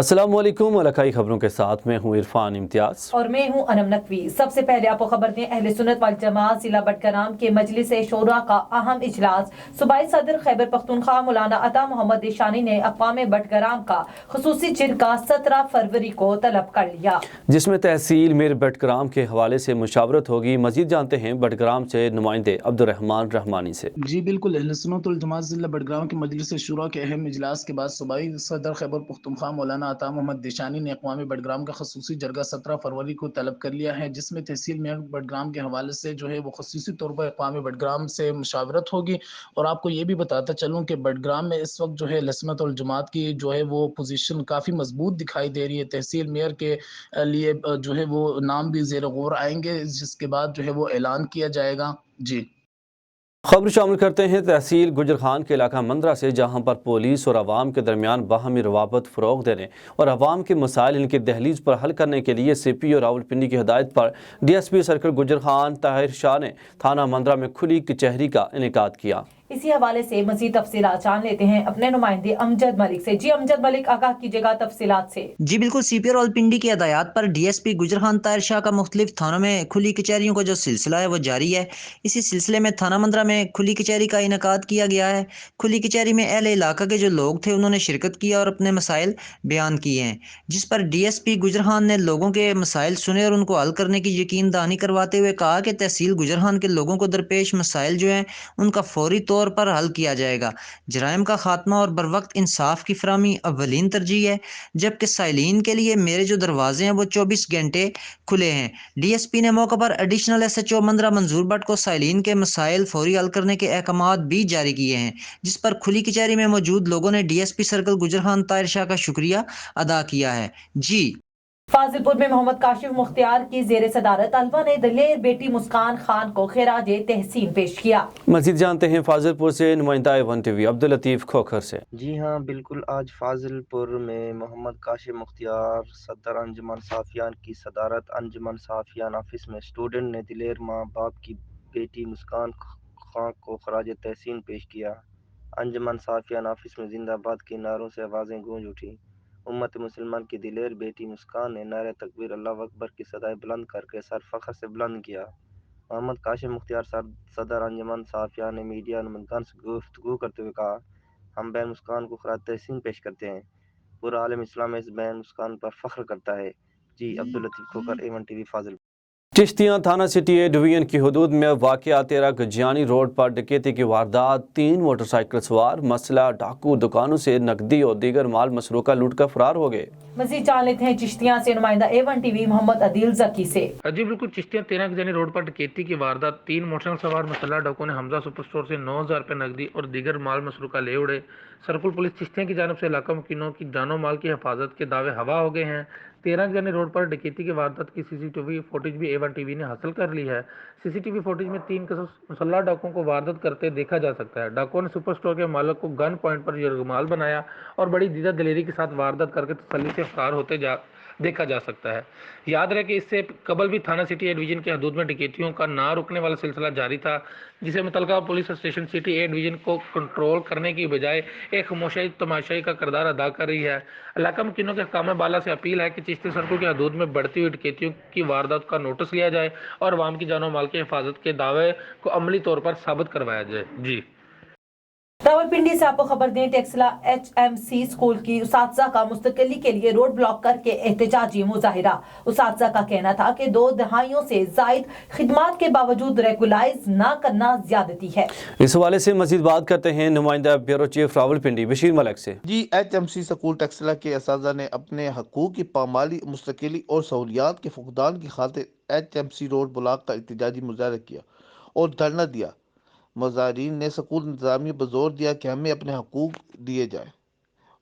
अस्सलाम वालेकुम। इलाकाई खबरों के साथ मैं हूँ इरफान इम्तियाज और मैं हूँ अनम नकवी। सबसे पहले आपको खबर दें, अहले सुन्नत वल जमात जिला बडगाम के मजलिस शोरा का अहम इजलास सूबाई सदर खैबर पख्तूनख्वा मौलाना अता मोहम्मद दिशानी ने अक़वाम बडगाम का खुसूसी जिरगा 17 फरवरी को तलब कर लिया, जिसमें तहसील मीर बडगाम के हवाले से मुशावरत होगी। मजीद जानते हैं बडगाम से नुमाइंदे अब्दुर्रहमान रहमानी से। जी बिल्कुल, अहले सुन्नत वल जमात जिला बडगाम के मजलिस शूरा के अहम इजलास के बाद सूबाई सदर खैबर पख्तूनख्वा मौलाना अता मोहम्मद दिशानी ने अक़वाम बडगाम का खसूसी जरगा 17 फरवरी को तलब कर लिया है, जिसमें तहसील मीर बडगाम के हवाले से जो है वो खसूसी तौर पर अक़वाम बडगाम से मुशावरत होगी। और आपको ये भी बताता चलूँ कि बडगाम में इस वक्त जो है अहले सुन्नत वल जमात की जो है वो पोजीशन काफ़ी मजबूत दिखाई दे रही है। तहसील मेयर के लिए जो है वो नाम भी ज़ेर गौर आएंगे, जिसके बाद जो है वो ऐलान किया जाएगा। जी खबर शामिल करते हैं तहसील गुजर खान के इलाका मंदरा से, जहां पर पुलिस और आवाम के दरमियान बाहमी रवाबत फ़रोग़ देने और आवाम के मसाइल इनकी दहलीज पर हल करने के लिए CPO रावलपिंडी की हिदायत पर DSP सर्कल गुजर खान ताहिर शाह ने थाना मंदरा में खुली कचहरी का इनेकाद किया। इसी हवाले से मजीद तफसीलात जान लेते हैं अपने नुमाइंदे अमजद मलिक से। जी अमजद मलिक, आगाह कीजिएगा तफसीलात से। जी बिल्कुल, CPO रावलपिंडी की हदायत पर DSP गुजर खान ताहिर शाह का मुख्तलिफ थानों में खुली कचहरियों का जो सिलसिला है वो जारी है। इसी सिलसिले में थाना मंदरा में खुली कचहरी का इनेकाद किया गया है। खुली कचहरी में अहले इलाका के जो लोग थे उन्होंने शिरकत किया और अपने मसाइल बयान किए हैं, जिस पर DSP गुजर खान ने लोगों के मसाइल सुने और उनको हल करने की यकीन दहानी करवाते हुए कहा कि तहसील गुजर खान के लोगों को दरपेश मसाइल जो हैं उनका फौरी तौर पर हल किया जाएगा। जराइम का खात्मा और बर वक्त इंसाफ की फराहमी अव्वलीन तरजीह है, जबकि साइलिन के लिए मेरे जो दरवाजे हैं वो 24 घंटे खुले हैं। DSP ने मौके पर एडिशनल SHO मंदरा मंजूर भट्ट को साइलिन के मसाइल फौरी हल करने के अहकामात भी जारी किए हैं, जिस पर खुली कचहरी में मौजूद लोगों ने DSP सर्कल गुजर खान ताहिर शाह का शुक्रिया अदा किया है। जी फाजिलपुर में मोहम्मद काशिफ मुख्तियार की जेर सदारत तलबा ने दिलेर बेटी मुस्कान खान को खिराज तहसीन पेश किया। मजीद जानते हैं फाजिलपुर से नुमाइंदा A1 TV अब्दुल लतीफ़ खोखर से। जी हाँ बिल्कुल, आज फाजिलपुर में मोहम्मद काशिफ मुख्तियार सदर अंजुमन साफियान की सदारत अंजुमन साफियान ऑफिस में स्टूडेंट ने दिलेर माँ बाप की बेटी मुस्कान खां को खराज तहसीन पेश किया। अंजुमन साफियान ऑफिस में जिंदाबाद के नारों से आवाज़ें गूंज उठी। उम्मत मुसलमान की दिलेर बेटी मुस्कान ने नारे तकबीर अल्लाह अकबर की सदाएं बुलंद करके सर फख्र से बुलंद किया। मोहम्मद काशिफ मुख्तियार सदर अंजुमन साफियान ने मीडिया नुमाइंदान से गुफ्तगू करते हुए कहा, हम बहन मुस्कान को खराज तहसीन पेश करते हैं। पूरा आलम इस्लाम इस बहन मुस्कान पर फख्र करता है। जी अब्दुल लतीफ़ खोकर A1 TV फाजिल। चिश्तियाँ थाना सिटी ए डिवीजन की हदूद में वाक़या 13 गजियानी रोड पर डकैती की वारदात। 3 मोटरसाइकिल सवार मसला डाकू दुकानों से नकदी और दीगर माल मसरूका लूट कर फरार हो गए। मजीद जान लेते हैं चिश्तियाँ से नुमाइंदा A1 TV मोहम्मद अदील जकी से। जी बिल्कुल, चिश्तियाँ 13 गजानी रोड पर डकैती की वारदात। 3 मोटरसाइकिल सवार मसल्ला डाकुओं ने हमजा सुपर स्टोर से 9,000 रुपये नकदी और दीगर माल मसरूका ले उड़े। सर्कुल पुलिस चिश्तियाँ की जानब से इलाका मुकीनों की जानो माल की हिफाजत के दावे हवा हो गए हैं। 13 गजानी रोड पर डकैती की वारदात की CCTV फुटेज भी A1 TV ने हासिल कर ली है। CCTV फुटेज में 3 मुसल्ला डाकुओं को वारदात करते देखा जा सकता है। डाकुओं ने सुपर स्टोर के मालिक को गन पॉइंट पर यरगमाल बनाया और बड़ी दीदा दिलेरी के साथ वारदात करके तसल्ली से फरार होते देखा जा सकता है। याद रहे कि इससे कबल भी थाना सिटी ए डिवीजन की हदूद में डकैतियों का ना रुकने वाला सिलसिला जारी था, जिसे मुतलका police station city A division को कंट्रोल करने की बजाय एक खामोशाई तमाशाई का किरदार अदा कर रही है। इलाका मुकीनों के हकाम बाला से अपील है कि चिश्ती सर्कल की हदूद में बढ़ती हुई डकैतियों की वारदात का नोटिस लिया जाए और अवाम की जानो माल की हिफाजत के दावे को अमली तौर पर साबित करवाया जाए। जी रावलपिंडी से आपको खबर दें, टेक्सला HMC स्कूल की उसातिज़ा का मुस्तकिली के लिए रोड ब्लॉक करके एहतजाजी मुजाहिरा। उसातिज़ा का कहना था कि 2 दहाइयों से जायद खिदमात के बावजूद रेगुलाइज न करना ज्यादती है। इस हवाले से मजीद बात करते हैं नुमाइंदा ब्यूरो चीफ रावलपिंडी बशीर मलिक से। जी HMC स्कूल टेक्सला के असातिज़ा ने अपने हकूक़ की पामाली, मुस्तकिली और सहूलियात के फुकदान की खातिर HMC रोड ब्लॉक का एहतजाजी मुजाहरा किया और धरना दिया। मुजाहिरीन ने स्कूल इंतज़ामिया पर जोर दिया कि हमें अपने हकूक़ दिए जाए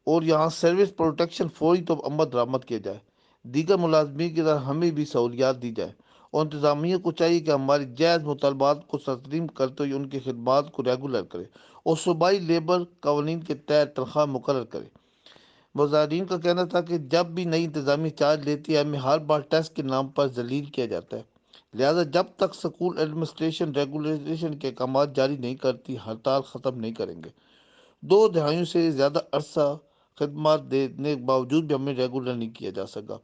और यहाँ सर्विस प्रोटेक्शन फौरी तो अमल दरामद किया जाए। दीगर मुलाजमीन की तरह हमें भी सहूलियात दी जाए और इंतज़ामिया को चाहिए कि हमारी जायज़ मुतालबात को तस्लीम करते हुए उनकी खिदमात को रेगुलर करे और सूबाई लेबर कवानीन के तहत तनख्वाह मुकर्रर करे। मुजाहिरीन का कहना था कि जब भी नई इंतज़ामी चार्ज लेती है हमें हर बार टेस्ट के नाम पर जलील किया जाता है, लिहाजा जब तक स्कूल एडमिनिस्ट्रेशन रेगुलेशन के अहकाम जारी नहीं करती हड़ताल ख़त्म नहीं करेंगे। 2 दहाइयों से ज़्यादा अरसा خدمات دینے کے باوجود بھی ہمیں ریگولر نہیں کیا جا سکا۔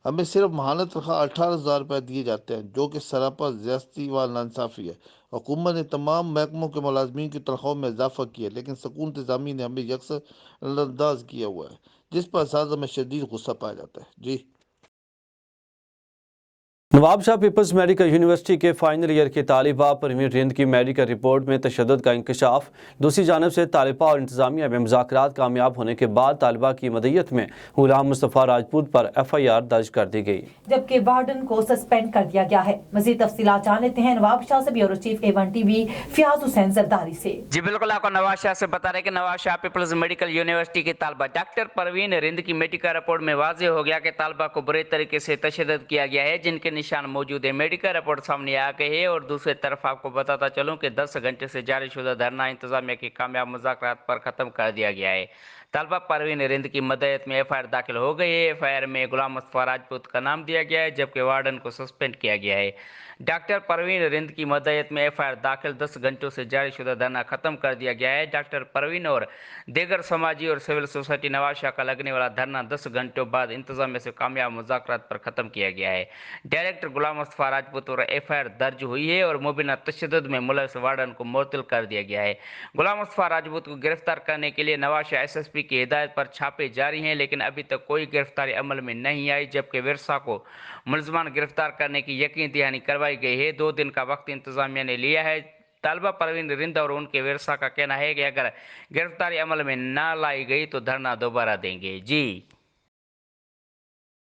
ہمیں صرف ماہانہ تنخواہ 18,000 روپے دیے جاتے ہیں، جو کہ سراپا زیادتی و ناانصافی ہے۔ حکومت نے تمام محکموں کے ملازمین کی تنخواہوں میں اضافہ کیا، لیکن سکون انتظامیہ نے ہمیں یکسر انداز کیا ہوا ہے، جس پر اساتذہ میں شدید غصہ پایا جاتا ہے۔ جی نواب شاہ پیپلز میڈیکل یونیورسٹی کے فائنل ایئر کی طالبہ پروین رند کی میڈیکل رپورٹ میں تشدد کا انکشاف۔ دوسری جانب سے طالبہ اور انتظامیہ میں مذاکرات کامیاب ہونے کے بعد طالبہ کی مدیت میں غلام مصطفیٰ راجپوت پر FIR درج کر دی گئی، جبکہ وارڈن کو سسپینڈ کر دیا گیا ہے۔ مزید تفصیلات جان لیتے ہیں نواب شاہ سے bureau chief A1 TV Fayyaz Hussain Zardari سے۔ جی بالکل، آپ کو نواز شاہ سے بتا رہے کہ نواز شاہ پیپلز میڈیکل یونیورسٹی کی طالبہ ڈاکٹر پروین رند کی میڈیکل رپورٹ میں واضح ہو گیا کہ طالبہ کو برے طریقے سے تشدد کیا گیا ہے، جن کے نشان موجود ہیں۔ میڈیکل رپورٹ سامنے آ گئی ہے اور دوسری طرف آپ کو بتاتا چلوں کہ 10 گھنٹے سے جاری شدہ دھرنا انتظامیہ کی کامیاب مذاکرات پر ختم کر دیا گیا ہے۔ طالبہ پروین رند کی مدعیت میں FIR داخل ہو گئی ہے۔ FIR میں غلام مصطفیٰ راجپوت کا نام دیا گیا ہے، جبکہ وارڈن کو سسپینڈ کیا گیا ہے۔ ڈاکٹر پروین رند کی مدعیت میں FIR داخل 10 گھنٹوں سے جاری شدہ دھرنا ختم کر دیا گیا ہے۔ ڈاکٹر پروین اور دیگر سماجی اور سول سوسائٹی نواز شاہ کا لگنے والا دھرنا 10 گھنٹوں بعد انتظامیہ سے کامیاب مذاکرات پر ختم کیا گیا ہے۔ ڈائریکٹر غلام مصطفیٰ راجپوت اور FIR درج ہوئی ہے اور مبینہ تشدد میں ملوث وارڈن کو معطل کر دیا گیا ہے۔ غلام مصطفیٰ راجپوت کو گرفتار کرنے کے لیے نواز شاہ SSP کی ہدایت پر چھاپے جاری ہیں، لیکن ابھی تک کوئی گرفتاری عمل میں نہیں آئی، جبکہ ورثاء کو ملزمان گرفتار کرنے کی یقین دہانی کروائی گئی ہے۔ 2 دن کا وقت انتظامیہ نے لیا ہے۔ طالبہ پروین رند اور ان کے ورثاء کا کہنا ہے کہ اگر گرفتاری عمل میں نہ لائی گئی تو دھرنا دوبارہ دیں گے۔ جی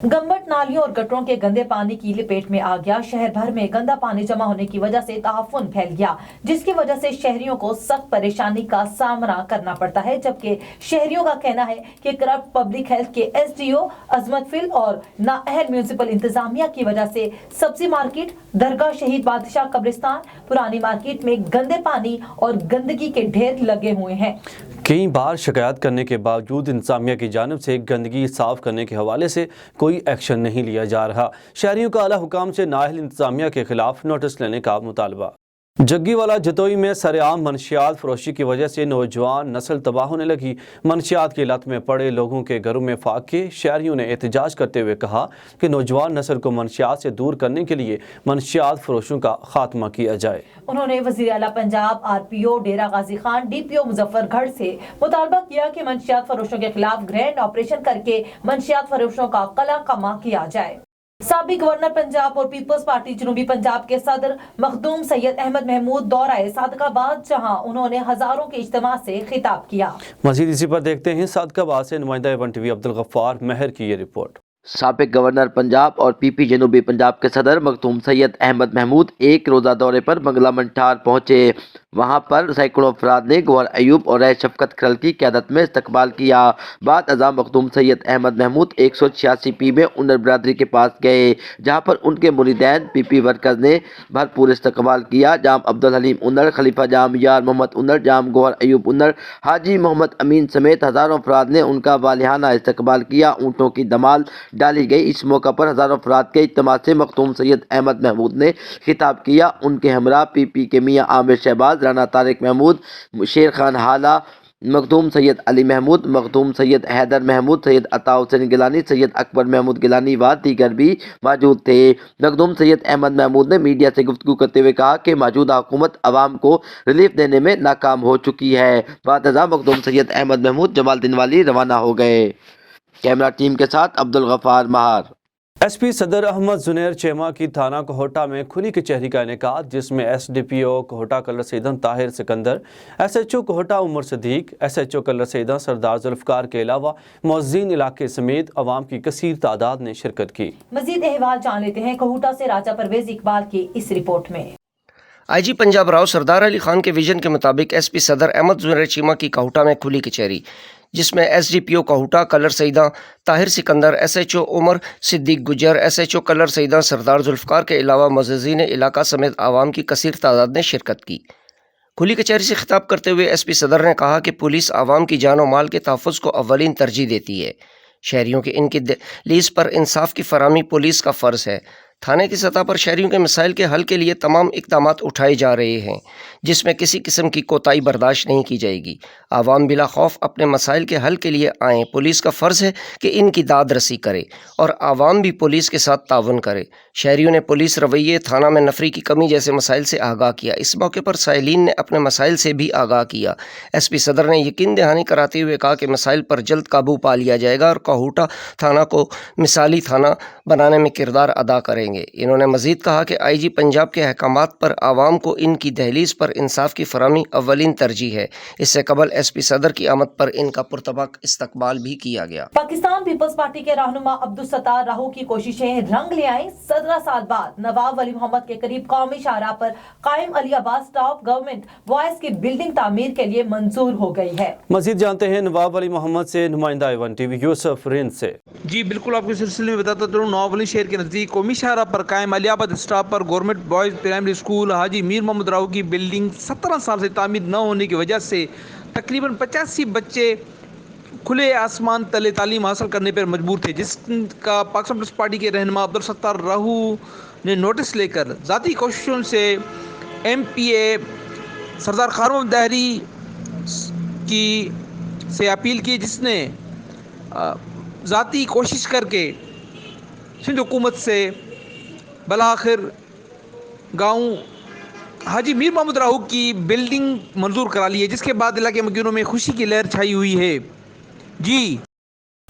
گمبٹ نالیوں اور گٹروں کے گندے پانی کی لپیٹ میں آ گیا۔ شہر بھر میں گندا پانی جمع ہونے کی وجہ سے تعفن پھیل گیا، جس کی وجہ سے شہریوں کو سخت پریشانی کا سامنا کرنا پڑتا ہے، جبکہ شہریوں کا کہنا ہے کہ کرپٹ پبلک ہیلتھ کے SDO عظمت فل اور نااہل میونسپل انتظامیہ کی وجہ سے سبزی مارکیٹ، درگاہ شہید بادشاہ قبرستان، پرانی مارکیٹ میں گندے پانی اور گندگی کے ڈھیر لگے ہوئے ہیں۔ کئی بار شکایات کرنے کے باوجود انتظامیہ کی جانب سے گندگی صاف کرنے کے حوالے سے کوئی ایکشن نہیں لیا جا رہا۔ شہریوں کا اعلیٰ حکام سے نااہل انتظامیہ کے خلاف نوٹس لینے کا مطالبہ۔ جگی والا جتوئی میں سرعام منشیات فروشی کی وجہ سے نوجوان نسل تباہ ہونے لگی۔ منشیات کی لت میں پڑے لوگوں کے گھروں میں فاقے۔ شہریوں نے احتجاج کرتے ہوئے کہا کہ نوجوان نسل کو منشیات سے دور کرنے کے لیے منشیات فروشوں کا خاتمہ کیا جائے۔ انہوں نے وزیر اعلیٰ پنجاب RPO ڈیرہ غازی خان DPO مظفر گڑھ سے مطالبہ کیا کہ منشیات فروشوں کے خلاف گرینڈ آپریشن کر کے منشیات فروشوں کا قلع کما کیا جائے۔ سابق گورنر پنجاب اور پیپلز پارٹی جنوبی پنجاب کے صدر مخدوم سید احمد محمود دورہ صادق آباد، جہاں انہوں نے ہزاروں کے اجتماع سے خطاب کیا۔ مزید اسی پر دیکھتے ہیں صادق آباد سے نمائندہ A1 TV عبدالغفار مہر کی یہ رپورٹ۔ سابق گورنر پنجاب اور PP جنوبی پنجاب کے صدر مخدوم سید احمد محمود ایک روزہ دورے پر بنگلہ منٹھار پہنچے۔ وہاں پر سینکڑوں افراد نے گوہر ایوب اور رئیس شفقت کھرل کی قیادت میں استقبال کیا۔ بعد ازاں مخدوم سید احمد محمود 186P میں انر برادری کے پاس گئے، جہاں پر ان کے مریدین PP ورکرز نے بھرپور استقبال کیا۔ جام عبدالحلیم انر، خلیفہ جام یار محمد انر، جام گوہر ایوب انر، حاجی محمد امین سمیت ہزاروں افراد نے ان کا والہانہ استقبال کیا۔ اونٹوں کی دمال ڈالی گئی۔ اس موقع پر ہزاروں افراد کے اجتماع سے مخدوم سید احمد محمود نے خطاب کیا۔ ان کے ہمراہ PP کے میاں عامر شہباز، رانا طارق محمود، شیر خان حالہ، مخدوم سید علی محمود، مخدوم سید حیدر محمود، سید عطا حسین گیلانی، سید اکبر محمود گیلانی و دیگر بھی موجود تھے۔ مخدوم سید احمد محمود نے میڈیا سے گفتگو کرتے ہوئے کہا کہ موجودہ حکومت عوام کو ریلیف دینے میں ناکام ہو چکی ہے۔ بعد ازاں مخدوم سید احمد محمود جمال الدین والی روانہ ہو گئے۔ کیمرہ ٹیم کے ساتھ عبدالغفار مہار۔ SP صدر احمد زنیر چیمہ کی تھانہ کوہٹا میں کھلی کچہری کا انعقاد، جس میں SDPO Kahuta Kallar Syedan Tahir Sikandar, SHO Kahuta Umar Siddique, SHO Kallar Syedan Sardar Zulfiqar کے علاوہ موزین علاقے سمیت عوام کی کثیر تعداد نے شرکت کی۔ مزید احوال جان لیتے ہیں کوہٹا سے راجہ پرویز اقبال کی اس رپورٹ میں۔ IG پنجاب راؤ سردار علی خان کے ویژن کے مطابق SP صدر احمد زنیر چیمہ کی کوہٹا میں کھلی کچہری، جس میں SDPO Kahuta Kallar Syedan Tahir Sikandar, SHO Umar Siddique Gujjar, SHO Kallar Syedan Sardar Zulfiqar کے علاوہ معززین علاقہ سمیت عوام کی کثیر تعداد نے شرکت کی۔ کھلی کچہری سے خطاب کرتے ہوئے SP صدر نے کہا کہ پولیس عوام کی جان و مال کے تحفظ کو اولین ترجیح دیتی ہے۔ شہریوں کے ان کی لیز پر انصاف کی فراہمی پولیس کا فرض ہے۔ थाने की सतह पर शहरियों के मसाइल के हल के लिए तमाम इकदामात उठाए जा रहे हैं, जिसमें किसी किस्म की कोताही बर्दाश्त नहीं की जाएगी। आवाम बिला खौफ अपने मसाइल के हल के लिए आएँ। पुलिस का फ़र्ज़ है कि इनकी दाद रसी करे और आवाम भी पुलिस के साथ ताउन करे। शहरियों ने पुलिस रवैये, थाना में नफरी की कमी जैसे मसाइल से आगाह किया। इस मौके पर साइलीन ने अपने मसाइल से भी आगाह किया। SP सदर ने यकीन दहानी कराते हुए कहा कि मसाइल पर जल्द काबू पा लिया जाएगा और काहूटा थाना को मिसाली थाना बनाने में किरदार अदा करेंगे। इन्होंने मजीद कहा कि IG पंजाब के अहकामात पर आवाम को इनकी दहलीज पर इंसाफ की फराहमी अव्वलीन तरजीह है। इससे कबल SP सदर की आमद पर इनका पुरतबक इस्तकबाल भी किया गया। पाकिस्तान पीपल्स पार्टी के रहनुमा अब्दुल सत्तार राहू की कोशिशें रंग ले आई। 17 साल बाद नवाब वली मोहम्मद के करीब कौमी शाहराह पर कायम Ali Abbas top government boys की बिल्डिंग तामीर के लिए मंजूर हो गई है। मजीद जानते हैं नवाब वली मोहम्मद से नुमाइंदा A1 TV यूसुफ रिंद से। जी बिल्कुल, आपके सिलसिले में बताता चलूँ, नवाबली शहर के नज़दीक कौमी शाहराह पर कायम अलियाबाद स्टॉप पर गवर्नमेंट बॉयज़ प्राइमरी स्कूल हाजी मीर मोहम्मद राहू की बिल्डिंग 17 साल से तामीर न होने की वजह से तकरीबन 85 बच्चे खुले आसमान तले तालीम हासिल करने पर मजबूर थे, जिसका पाकिस्तान पीपल्स पार्टी के रहनुमा अब्दुल सत्तार राहू ने नोटिस लेकर ज़ाती कोशिशों से MPA सरदार खान दहरी की से अपील की, जिसने ज़ाती कोशिश करके सिंध हुकूमत से बलाखिर गाँव हाजी मीर मोहम्मद राहू की बिल्डिंग मंजूर करा ली है, जिसके बाद इलाके मकीनों में खुशी की लहर छाई हुई है। जी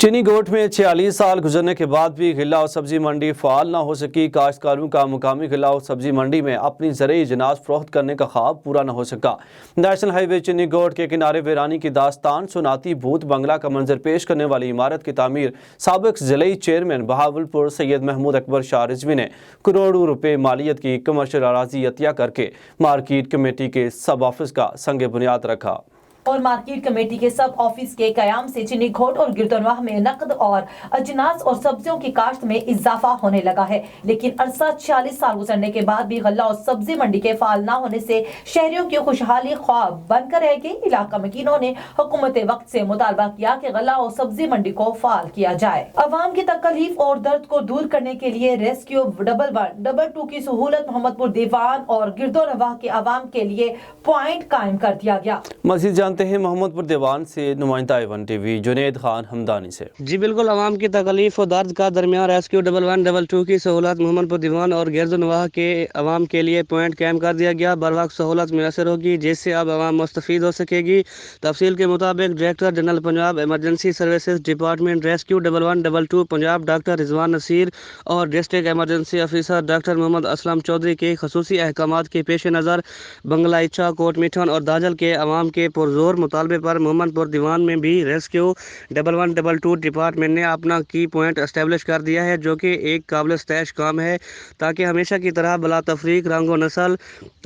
चीनी गोट में 46 साल गुजरने के बाद भी ग़िल्ला और सब्जी मंडी फ़ाल ना हो सकी। काश्तकारों का मुकामी ग़िल्ला और सब्जी मंडी में अपनी ज़रूरी जनाज फ़रोख्त करने का ख्वाब पूरा न हो सका। नेशनल हाईवे चीनी गोट के किनारे वीरानी की दास्तान सुनाती भूत बंगला का मंजर पेश करने वाली इमारत की तामीर साबिक़ ज़िले चेयरमैन बहावलपुर सैयद महमूद अकबर शाह रिजवी ने करोड़ों रुपए मालियत की कमर्शियल अराजी अतिया करके मार्केट कमेटी के सब ऑफिस का संग बुनियाद रखा और मार्केट कमेटी के सब ऑफिस के कयाम से चीनी घोट और गिरदनवाह में नकद और अजनास और सब्जियों की काश्त में इजाफा होने लगा है। लेकिन अरसा 46 साल गुजरने के बाद भी गल्ला और सब्जी मंडी के फाल न होने से शहरियों की खुशहाली ख्वाब बनकर रह गई। इलाका मकीनों ने हुकूमत वक्त से मुतालबा किया कि गल्ला और सब्जी मंडी को फाल किया जाए। अवाम की तकलीफ और दर्द को दूर करने के लिए रेस्क्यू 11122 की सहूलत मोहम्मदपुर दीवान और गिरदोनवाह के अवाम के लिए पॉइंट कायम कर दिया गया। मजीद जानते हैं मोहम्मदपुर दीवान से नुमाइंदा A1 TV जुनेद खान हमदानी से। जी बिल्कुल, आवाम की तकलीफ और दर्द का दरमियान रेस्क्यू 11122 की सहूलत मोहम्मदपुर दीवान और गिरदनवाह के अवाम के लिए पॉइंट कायम कर दिया गया। बर वक्त सहूलत मैसर होगी, जिससे अब आवाम मुस्तफ़ीद हो सकेगी। तफसील के मुताबिक director general Punjab emergency services department rescue 11122 Punjab doctor Rizwan Naseer और district emergency officer doctor Muhammad Aslam Chaudhry के खसूसी अहकामात के पेश नज़र बंगला इच्छा, कोट मीठन और दाजल के अवाम के पुरजोर मुतालबे पर मोहम्मदपुर दीवान में भी रेस्क्यू 11122 डिपार्टमेंट ने अपना की पॉइंट एस्टेब्लिश कर दिया है, जो कि एक काबिल स्तैश काम है, ताकि हमेशा की तरह बला तफरीक रंग व नस्ल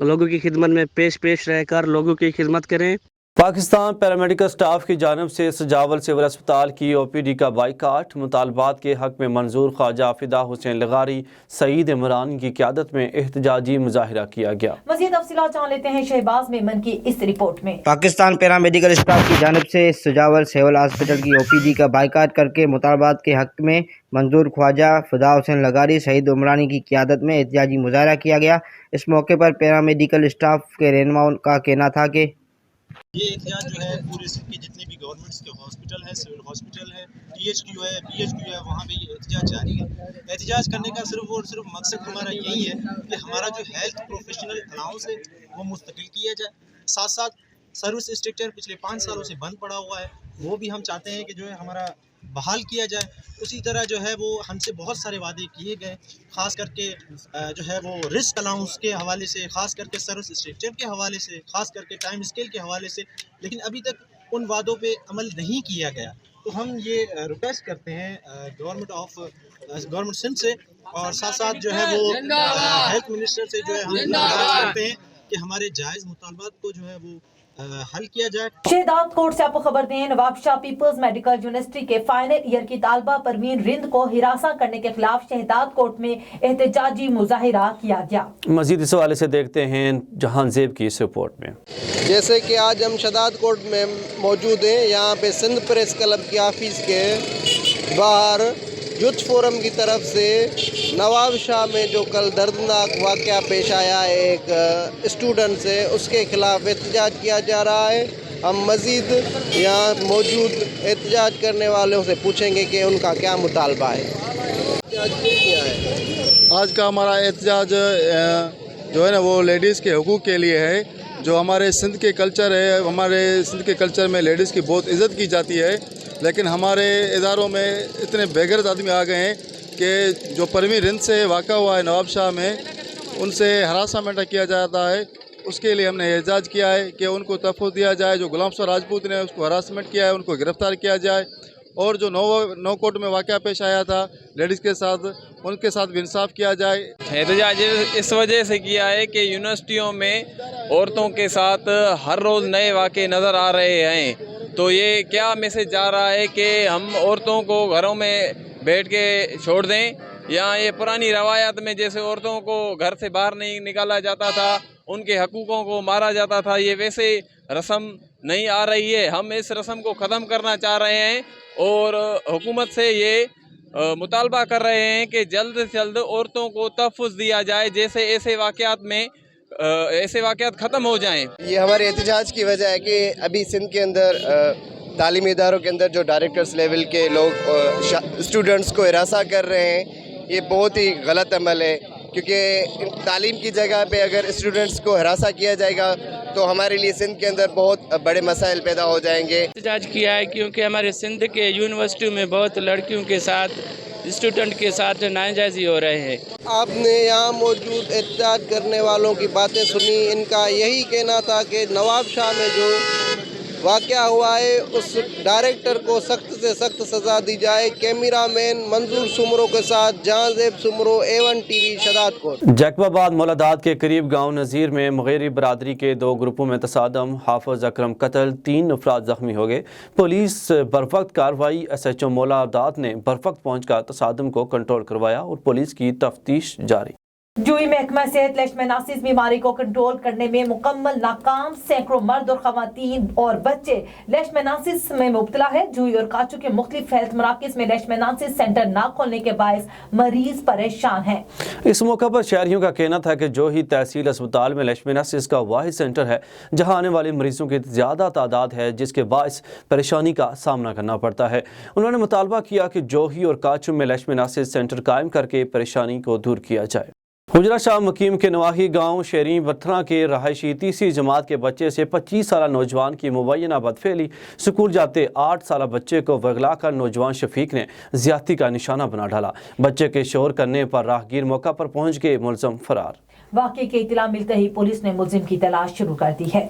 लोगों की खिदमत में पेश रहकर लोगों की खिदमत करें। पाकिस्तान पैरामेडिकल स्टाफ की जानिब से सजावल सिविल अस्पताल की OPD का बाइकाट। मुतालबात के हक में मंजूर ख्वाजा फिदा हुसैन लगारी सईद इमरान की क़यादत में एहतजाजी मुजाहिरा किया गया। मज़ीद तफसीलात जान लेते हैं शहबाज मेमन की इस रिपोर्ट में। पाकिस्तान पैरामेडिकल स्टाफ की जानिब से सजावल सिविल हॉस्पिटल की OPD का बाइकाट करके मुतालबात के हक में मंजूर ख्वाजा फिदा हुसैन लगारी सईद इमरानी की क़यादत में एहतजाजी मुजाहिरा किया गया। इस मौके पर पैरामेडिकल स्टाफ के रहनुमाओं का कहना था कि ये एहतियात जो है पूरे सिंध के जितने भी गवर्नमेंट्स के हॉस्पिटल है, सिविल हॉस्पिटल है, THQ है, PHQ है, वहाँ पे ये एहतिजाज जारी है। एहतिजाज करने का सिर्फ और सिर्फ मकसद हमारा यही है कि हमारा जो हेल्थ प्रोफेशनल अलाउंस है वो मुस्तकिल किया जाए। साथ साथ सर्विस स्ट्रक्चर पिछले 5 सालों से बंद पड़ा हुआ है, वो भी हम चाहते हैं कि जो है हमारा बहाल किया जाए। उसी तरह जो है वो हमसे बहुत सारे वादे किए गए, ख़ास करके जो है वो रिस्क अलाउंस के हवाले से, ख़ास करके सर्विस स्ट्रक्चर के हवाले से, ख़ास करके टाइम स्केल के हवाले से, लेकिन अभी तक उन वादों पे अमल नहीं किया गया। तो हम ये रिक्वेस्ट करते हैं गवर्नमेंट सिंध से और साथ साथ जो है वो हेल्थ मिनिस्टर से जो है हम रिक्वेस्ट करते हैं कि हमारे जायज़ मुतालबात को जो है वो हल किया जाए। शहदाद कोर्ट से आपको खबर दें, Nawab Shah peoples medical university के फाइनल ईयर की तालबा परवीन रिंद को हिरासा करने के खिलाफ शहदाद कोर्ट में एहतजाजी मुजाहिरा किया गया। मजीद इस हवाले से देखते हैं जहां जेब की इस रिपोर्ट में। जैसे कि आज हम शहदाद कोर्ट में मौजूद हैं, यहाँ पे सिंध प्रेस क्लब के ऑफिस के बाहर یوتھ فورم کی طرف سے نواب شاہ میں جو کل دردناک واقعہ پیش آیا ہے ایک اسٹوڈنٹ سے، اس کے خلاف احتجاج کیا جا رہا ہے۔ ہم مزید یہاں موجود احتجاج کرنے والوں سے پوچھیں گے کہ ان کا کیا مطالبہ ہے۔ آج کا ہمارا احتجاج جو ہے نا وہ لیڈیز کے حقوق کے لیے ہے۔ جو ہمارے سندھ کے کلچر ہے، ہمارے سندھ کے کلچر میں لیڈیز کی بہت عزت کی جاتی ہے، لیکن ہمارے اداروں میں اتنے بےغیرت آدمی آ گئے ہیں کہ جو پروین رند سے واقع ہوا ہے نواب شاہ میں، ان سے ہراسمنٹ کیا جاتا ہے۔ اس کے لیے ہم نے احتجاج کیا ہے کہ ان کو تحفظ دیا جائے۔ جو غلام سر راجپوت نے اس کو ہراسمنٹ کیا ہے، ان کو گرفتار کیا جائے، اور جو نو کوٹ میں واقعہ پیش آیا تھا لیڈیز کے ساتھ، ان کے ساتھ بھی انصاف کیا جائے۔ احتجاج اس وجہ سے کیا ہے کہ یونیورسٹیوں میں عورتوں کے ساتھ ہر روز نئے واقعے نظر آ رہے ہیں، تو یہ کیا میسج جا رہا ہے کہ ہم عورتوں کو گھروں میں بیٹھ کے چھوڑ دیں، یا یہ پرانی روایات میں جیسے عورتوں کو گھر سے باہر نہیں نکالا جاتا تھا، ان کے حقوقوں کو مارا جاتا تھا، یہ ویسے رسم نہیں آ رہی ہے۔ ہم اس رسم کو ختم کرنا چاہ رہے ہیں اور حکومت سے یہ مطالبہ کر رہے ہیں کہ جلد سے جلد عورتوں کو تحفظ دیا جائے، جیسے ایسے واقعات ختم ہو جائیں۔ یہ ہمارے احتجاج کی وجہ ہے کہ ابھی سندھ کے اندر تعلیمی اداروں کے اندر جو ڈائریکٹرز لیول کے لوگ اسٹوڈنٹس کو ہراساں کر رہے ہیں، یہ بہت ہی غلط عمل ہے، کیونکہ تعلیم کی جگہ پہ اگر اسٹوڈنٹس کو ہراساں کیا جائے گا تو ہمارے لیے سندھ کے اندر بہت بڑے مسائل پیدا ہو جائیں گے۔ احتجاج کیا ہے کیونکہ ہمارے سندھ کے یونیورسٹیوں میں بہت لڑکیوں کے ساتھ، اسٹوڈنٹ کے ساتھ ناجائزی ہو رہے ہیں۔ آپ نے یہاں موجود احتجاج کرنے والوں کی باتیں سنی، ان کا یہی کہنا تھا کہ نواب شاہ میں جو واقعہ ہوا ہے اس ڈائریکٹر کو سخت سے سخت سزا دی جائے۔ کیمرہ مین منظور سمرو کے ساتھ جہاں زیب سمرو، A1 TV، شداد کوٹ۔ جیکب آباد مولادات کے قریب گاؤں نذیر میں مغیری برادری کے 2 گروپوں میں تصادم، حافظ اکرم قتل، 3 افراد زخمی ہو گئے۔ پولیس بروقت کارروائی، SHO مولادات نے بروقت پہنچ کر تصادم کو کنٹرول کروایا اور پولیس کی تفتیش جاری۔ جوئی محکمہ صحت لیشمیناسس بیماری کو کنٹرول کرنے میں مکمل ناکام، سینکڑوں مرد اور خواتین اور بچے لیشمیناسس میں مبتلا ہے۔ جوئی اور کاچو کے مختلف ہیلتھ مراکز میں لیشمیناسس سینٹر نہ کھولنے کے باعث مریض پریشان ہیں۔ اس موقع پر شہریوں کا کہنا تھا کہ جوہی تحصیل اسپتال میں لیشمیناسس کا واحد سینٹر ہے جہاں آنے والے مریضوں کی زیادہ تعداد ہے، جس کے باعث پریشانی کا سامنا کرنا پڑتا ہے۔ انہوں نے مطالبہ کیا کہ جوہی اور کاچو میں لیشمیناسس سینٹر قائم کر کے پریشانی کو دور کیا جائے۔ حجرہ شاہ مقیم کے نواحی گاؤں شیریں وتھرا کے رہائشی تیسری جماعت کے بچے سے 25 سالہ نوجوان کی مبینہ بدفعلی، سکول جاتے 8 سالہ بچے کو ورگلا کر نوجوان شفیق نے زیادتی کا نشانہ بنا ڈالا۔ بچے کے شور کرنے پر راہگیر موقع پر پہنچ گئے، ملزم فرار۔ واقعے کی اطلاع ملتے ہی پولیس نے ملزم کی تلاش شروع کر دی ہے۔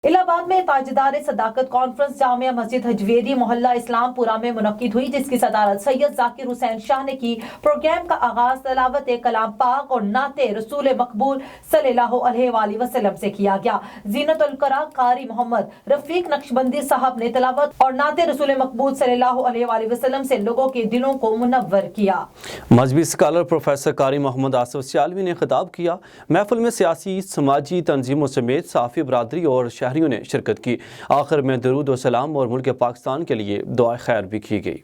الہ آباد میں تاجدار صداقت کانفرنس جامعہ مسجد حجویری محلہ اسلام پورہ میں منعقد ہوئی، جس کی صدارت سید ذاکر حسین شاہ نے کی۔ پروگرام کا آغاز تلاوت کلام پاک اور نعت رسول مقبول صلی اللہ علیہ وآلہ وسلم سے کیا گیا۔ زینت القرا قاری محمد رفیق نقشبندی صاحب نے تلاوت اور نعت رسول مقبول صلی اللہ علیہ وآلہ وسلم سے لوگوں کے دلوں کو منور کیا۔ مذہبی اسکالر پروفیسر قاری محمد آصف سیالوی نے خطاب کیا۔ محفل میں سیاسی، سماجی تنظیموں سمیت صحافی برادری اور شہریوں نے شرکت کی۔ آخر میں درود و سلام اور ملک پاکستان کے لیے دعائے خیر بھی کی گئی۔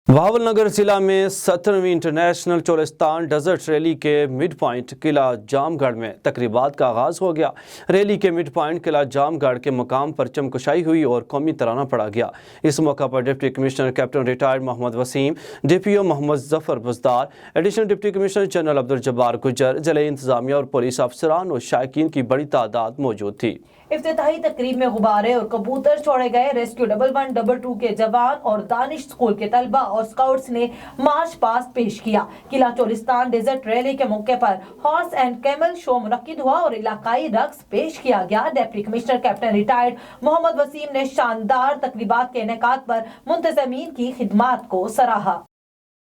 بہاول نگر ضلع میں 17ویں انٹرنیشنل چولستان ڈیزرٹ ریلی کے مڈ پوائنٹ قلعہ جام گڑھ میں تقریبات کا آغاز ہو گیا۔ ریلی کے مڈ پوائنٹ قلعہ جام گڑھ کے مقام پر پرچم کشائی ہوئی اور قومی ترانہ پڑھا گیا۔ اس موقع پر deputy commissioner captain retired Muhammad Waseem, DPO Muhammad Zafar Buzdar, additional deputy commissioner general Abdul Jabbar Gujjar, ضلعی انتظامیہ اور پولیس افسران اور شائقین کی بڑی تعداد موجود تھی۔ افتتاحی تقریب میں غبارے اور کبوتر چھوڑے گئے۔ ریسکیو 112 کے جوان اور دانش اسکول کے طلبہ اور اسکاؤٹس نے مارچ پاسٹ پیش کیا۔ قلعہ چولستان ڈیزرٹ ریلی کے موقع پر ہارس اینڈ کیمل شو منعقد ہوا اور علاقائی رقص پیش کیا گیا۔ Deputy commissioner captain retired Muhammad Wasim نے شاندار تقریبات کے انعقاد پر منتظمین کی خدمات کو سراہا۔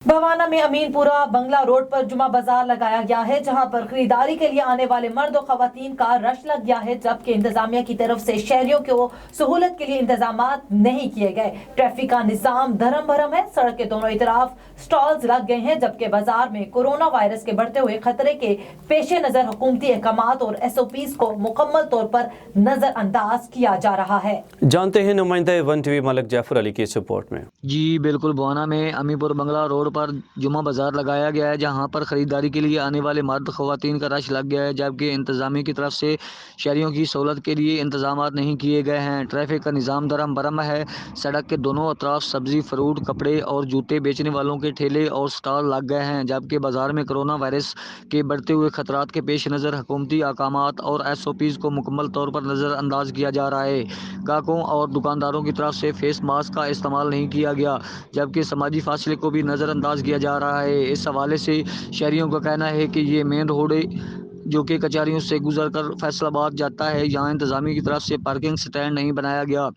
बवाना में अमीनपुरा बंगला रोड पर जुमा बाजार लगाया गया है, जहां पर खरीदारी के लिए आने वाले मर्द और खवातीन का रश लग गया है, जबकि इंतजामिया की तरफ से शहरियों को सहूलत के लिए इंतजाम नहीं किए गए। ट्रैफिक का निजाम धर्म भरम है, सड़क के दोनों तरफ स्टॉल्स लग गए हैं, जबकि बाजार में कोरोना वायरस के बढ़ते हुए खतरे के पेश नजर हुकूमती अहकामात और SOPs को मुकम्मल तौर पर नजरअंदाज किया जा रहा है। जानते हैं नुमाइंदा 1 TV मलिक जैफर अली की इस रिपोर्ट में। जी बिल्कुल, बवाना में अमीपुर बंगला रोड पर जुमा बाजार लगाया गया है, जहां पर खरीदारी के लिए आने वाले मर्द खवातीन का रश लग गया है, जबकि इंतजामिया की तरफ से शहरियों की सहूलत के लिए इंतजाम नहीं किए गए हैं। ट्रैफिक का निज़ाम धर्म भरम है, सड़क के दोनों अतराफ सब्जी, फ्रूट, कपड़े और जूते बेचने वालों के ठेले और स्टॉल लग गए हैं, जबकि बाजार में कोरोना वायरस के बढ़ते हुए खतरात के पेश नज़र हुकूमती अहकामात और SOPs को मुकम्मल तौर पर नज़रअंदाज किया जा रहा है। ग्राहकों और दुकानदारों की तरफ से फेस मास्क का इस्तेमाल नहीं किया गया, जबकि समाजी फासले को भी नज़रअंदाज किया जा रहा है। इस हवाले से शहरियों का कहना है कि ये मेन रोड जो कि कचहरियों से गुजरकर फैसलाबाद जाता है, यहाँ इंतजामिया की तरफ से पार्किंग स्टैंड नहीं बनाया गया,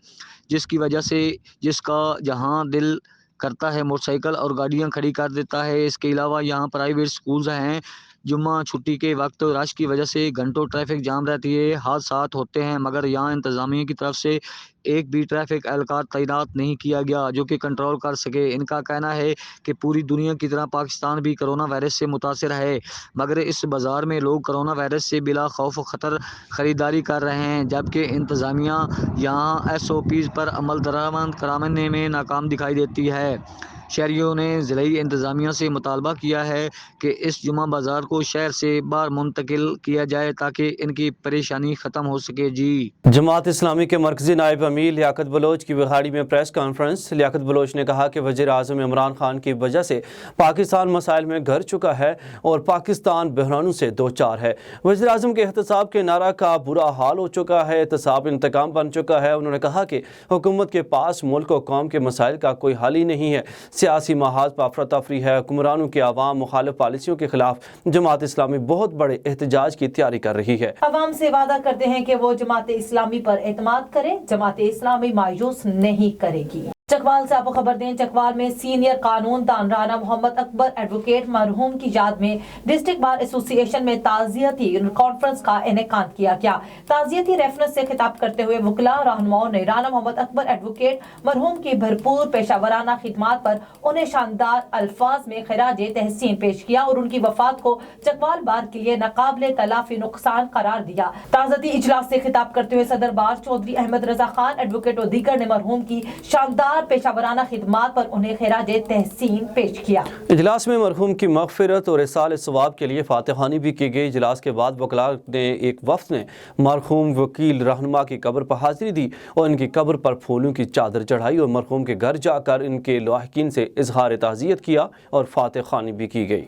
जिसकी वजह से जिसका जहाँ दिल करता है मोटरसाइकिल और गाड़ियाँ खड़ी कर देता है। इसके अलावा यहाँ प्राइवेट स्कूल्स हैं, जुम्मा छुट्टी के वक्त रश की वजह से घंटों ट्रैफिक जाम रहती है, हादसात होते हैं, मगर यहाँ इंतजामिया की तरफ से एक भी ट्रैफिक एहलकार तैनात नहीं किया गया जो कि कंट्रोल कर सके। इनका कहना है कि पूरी दुनिया की तरह पाकिस्तान भी कोरोना वायरस से मुतासिर है, मगर इस बाज़ार में लोग कोरोना वायरस से बिला खौफ ख़तर ख़रीदारी कर रहे हैं, जबकि इंतज़ामिया यहाँ SOPs पर अमल दरामद कराने में नाकाम दिखाई देती है। शहरियों ने ज़िलाई इंतज़ामिया से मुतालबा किया है कि इस जुमा बाज़ार को शहर से बाहर मुंतकिल किया जाए ताकि इनकी परेशानी ख़त्म हो सके। जी जमात इस्लामी के मरकज़ी नायब अमीर लियाकत बलोच की बिहाड़ी में प्रेस कॉन्फ्रेंस। लियाकत बलोच ने कहा कि वज़ीर आज़म इमरान खान की वजह से पाकिस्तान मसाइल में घिर चुका है और पाकिस्तान बहरानों से दो चार है। वज़ीर आज़म के एहतसाब के नारा का बुरा हाल हो चुका है, एहतसाब इंतकाम बन चुका है। उन्होंने कहा कि हुकूमत के पास मुल्क और कौम के मसाइल का कोई हल ही नहीं है, सियासी महाज पर अफरा तफरी है। हुक्मरानों के आवाम मुखालिफ पॉलिसियों के खिलाफ जमात इस्लामी बहुत बड़े एहतजाज की तैयारी कर रही है। अवाम से वादा करते हैं कि वो जमात इस्लामी पर एतमाद करें, जमात इस्लामी मायूस नहीं करेगी। चकवाल से आपको खबर दें, चकवाल में सीनियर कानून दान राना मोहम्मद अकबर एडवोकेट मरहूम की याद में डिस्ट्रिक्ट बार एसोसिएशन में ताज़ियती कॉन्फ्रेंस का इनेकाद किया गया। ताज़ियती रेफरेंस से खिताब करते हुए वकला रहनुमाओं ने राना मोहम्मद अकबर एडवोकेट मरहूम की भरपूर पेशावराना खिदमात पर उन्हें शानदार अल्फाज में खिराजे तहसीन पेश किया और उनकी वफात को चकवाल बार के लिए नाकाबिले तलाफी नुकसान करार दिया। ताज़ियती इजलास से खिताब करते हुए सदर बार चौधरी अहमद रजा खान एडवोकेट और दीगर ने मरहूम की शानदार पेशावराना खिदमात पर उन्हें खिराजे तहसीन पेश किया। इजलास में मरहूम की मग़फ़िरत और इसाल सवाब के लिए फातिहानी भी की गई। इजलास के बाद वकला ने एक वफ्द ने मरहूम वकील रहनुमा की कब्र पर हाजिरी दी और इनकी कब्र पर फूलों की चादर चढ़ाई और मरहूम के घर जाकर इनके लाहिकीन से इजहार ताज़ियत किया और फातिहानी भी की गई।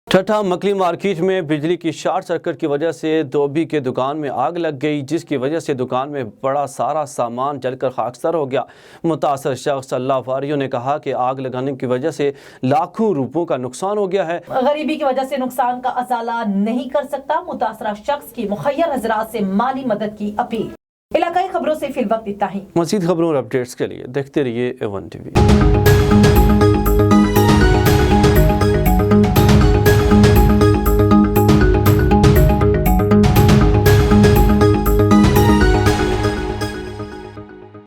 ठट्ठा मकली मार्केट में बिजली की शॉर्ट सर्किट की वजह से धोबी के दुकान में आग लग गई, जिसकी वजह से दुकान में बड़ा सारा सामान जलकर खाकसर हो गया। मुतासर शख्स अल्लाह वारियों ने कहा कि आग लगाने की वजह से लाखों रुपयों का नुकसान हो गया है। गरीबी की वजह से नुकसान का अजाला नहीं कर सकता। मुतासरा शख्स की मुखय्यर हजरात से माली मदद की अपील। इलाकाई खबरों से फिल वक्त इतना ही। मज़ीद खबरों और अपडेट्स के लिए देखते रहिए A1 TV।